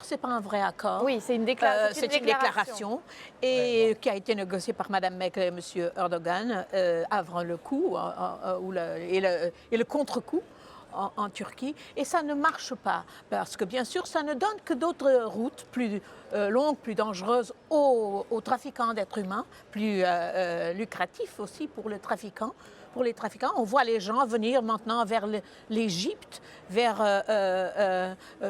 c'est pas un vrai accord. Oui, c'est une C'est une déclaration et qui a été négociée par Mme Merkel et M. Erdogan avant le coup et le contre-coup en Turquie. Et ça ne marche pas parce que bien sûr, ça ne donne que d'autres routes plus longues, plus dangereuses aux trafiquants d'êtres humains, plus lucratifs aussi pour les trafiquants. On voit les gens venir maintenant vers l'Égypte, vers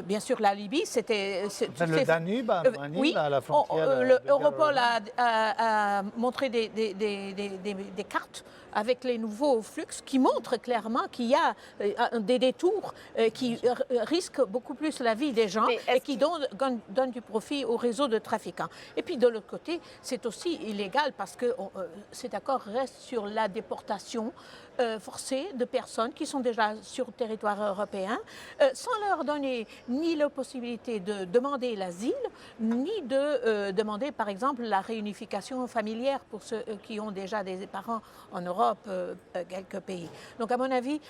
bien sûr la Libye. Le Danube, oui, à la frontière. Europol a montré des cartes avec les nouveaux flux qui montrent clairement qu'il y a des détours qui risquent beaucoup plus la vie des gens et qui donnent du profit au réseau de trafiquants. Et puis de l'autre côté, c'est aussi illégal parce que cet accord reste sur la déportation forcée de personnes qui sont déjà sur le territoire européen sans leur donner ni la possibilité de demander l'asile, ni de demander par exemple la réunification familière pour ceux qui ont déjà des parents en Europe, quelques pays. Donc à mon avis,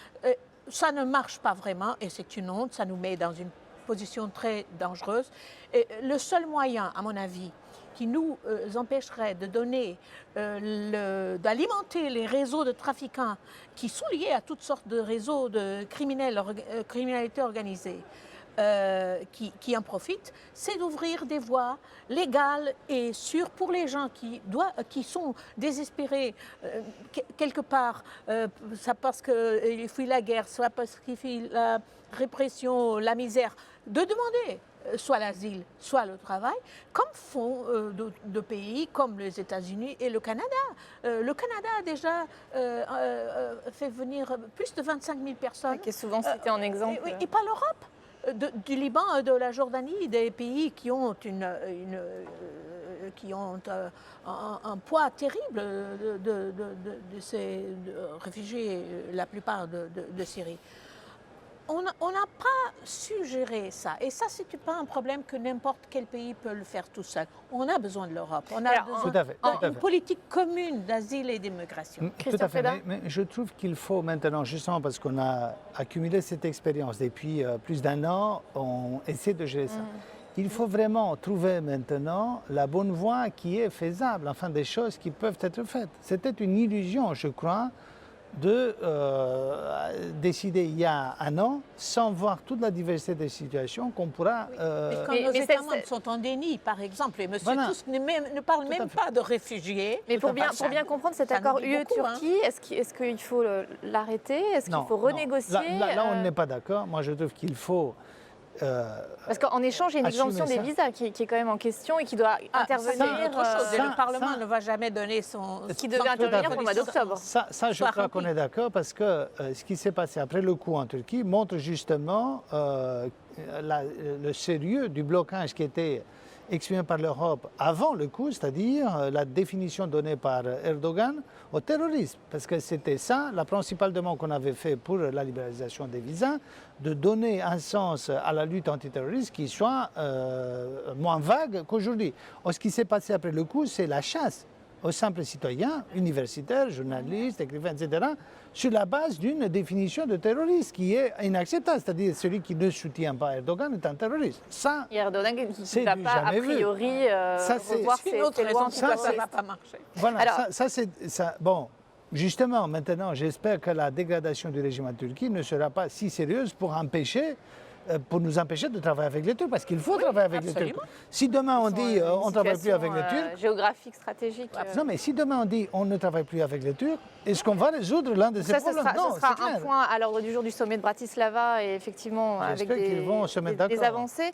ça ne marche pas vraiment et c'est une honte, ça nous met dans une position très dangereuse. Et le seul moyen, à mon avis, qui nous empêcherait de donner, d'alimenter les réseaux de trafiquants qui sont liés à toutes sortes de réseaux de criminalité organisée, qui en profitent, c'est d'ouvrir des voies légales et sûres pour les gens qui sont désespérés quelque part, soit parce qu'ils fuient la guerre, soit parce qu'ils fuient la répression, la misère, de demander soit l'asile, soit le travail, comme font de pays comme les États-Unis et le Canada. Le Canada a déjà fait venir plus de 25 000 personnes. Qui est souvent cité en exemple. Et pas l'Europe. Du Liban, de la Jordanie, des pays qui ont un poids terrible de ces réfugiés, la plupart de Syrie. On n'a pas su gérer ça. Et ça, ce n'est pas un problème que n'importe quel pays peut le faire tout seul. On a besoin de l'Europe. On a besoin d'une politique commune d'asile et d'immigration. Tout à fait. Mais je trouve qu'il faut maintenant, justement parce qu'on a accumulé cette expérience depuis plus d'un an, on essaie de gérer ça. Il faut vraiment trouver maintenant la bonne voie qui est faisable, enfin des choses qui peuvent être faites. C'était une illusion, je crois, de décider il y a un an, sans voir toute la diversité des situations, qu'on pourra... Mais quand nos États membres sont en déni, par exemple, et M. Tusk ne parle même pas de réfugiés. Mais pour bien comprendre cet accord UE-Turquie, est-ce qu'il faut l'arrêter? Est-ce qu'il faut renégocier? Là, on n'est pas d'accord. Moi, je trouve qu'il faut... Parce qu'en échange, il y a une exemption des visas qui est quand même en question et qui doit intervenir. Le Parlement ne va jamais donner son... Qui devait intervenir pour le mois d'octobre. Ça, je crois qu'on est d'accord parce que ce qui s'est passé après le coup en Turquie montre justement le sérieux du blocage qui était exprimé par l'Europe avant le coup, c'est-à-dire la définition donnée par Erdogan au terrorisme. Parce que c'était ça, la principale demande qu'on avait fait pour la libéralisation des visas, de donner un sens à la lutte antiterroriste qui soit moins vague qu'aujourd'hui. Ce qui s'est passé après le coup, c'est la chasse aux simples citoyens, universitaires, journalistes, écrivains, etc., sur la base d'une définition de terroriste qui est inacceptable. C'est-à-dire celui qui ne soutient pas Erdogan est un terroriste. Ça, et Erdogan qui ne va pas, a priori, revoir ses lois. Ça ne va pas marcher. Voilà, alors, bon, justement, maintenant, j'espère que la dégradation du régime en Turquie ne sera pas si sérieuse pour nous empêcher de travailler avec les Turcs, parce qu'il faut travailler avec les Turcs. Si demain on dit on ne travaille plus avec les Turcs... géographique, stratégique. Non, mais si demain on dit on ne travaille plus avec les Turcs, est-ce qu'on va résoudre l'un de ces problèmes? Ce sera un point à l'ordre du jour du sommet de Bratislava, et effectivement avec des avancées.